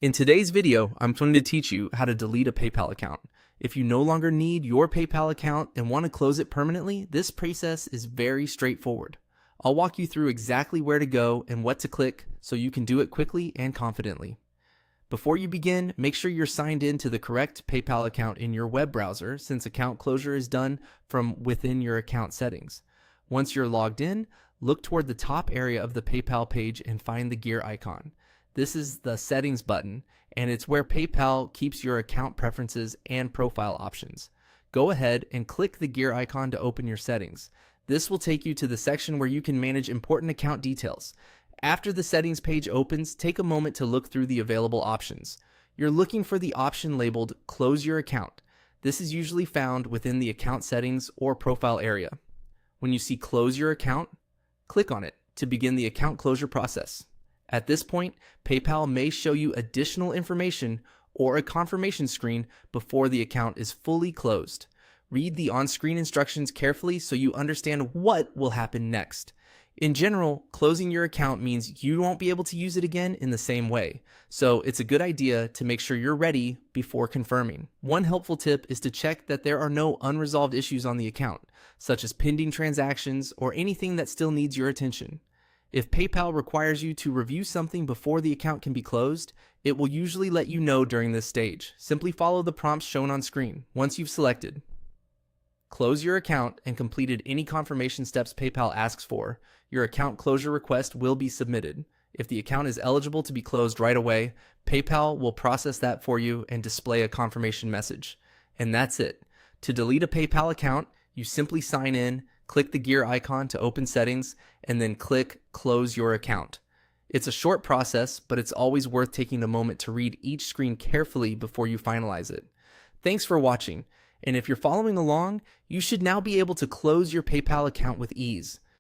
In today's video, I'm going to teach you how to delete a PayPal account. If you no longer need your PayPal account and want to close it permanently, this process is very straightforward. I'll walk you through exactly where to go and what to click so you can do it quickly and confidently. Before you begin, make sure you're signed in to the correct PayPal account in your web browser, since account closure is done from within your account settings. Once you're logged in, look toward the top area of the PayPal page and find the gear icon. This is the settings button, and it's where PayPal keeps your account preferences and profile options. Go ahead and click the gear icon to open your settings. This will take you to the section where you can manage important account details. After the settings page opens, take a moment to look through the available options. You're looking for the option labeled Close Your Account. This is usually found within the account settings or profile area. When you see Close Your Account, click on it to begin the account closure process. At this point, PayPal may show you additional information or a confirmation screen before the account is fully closed. Read the on-screen instructions carefully so you understand what will happen next. In general, closing your account means you won't be able to use it again in the same way, so it's a good idea to make sure you're ready before confirming. One helpful tip is to check that there are no unresolved issues on the account, such as pending transactions or anything that still needs your attention. If PayPal requires you to review something before the account can be closed, it will usually let you know during this stage. Simply follow the prompts shown on screen. Once you've selected, close your account and completed any confirmation steps PayPal asks for, your account closure request will be submitted. If the account is eligible to be closed right away, PayPal will process that for you and display a confirmation message. And that's it. To delete a PayPal account, you simply sign in, click the gear icon to open settings, and then click Close Your Account. It's a short process, but it's always worth taking a moment to read each screen carefully before you finalize it. Thanks for watching, and if you're following along, you should now be able to close your PayPal account with ease.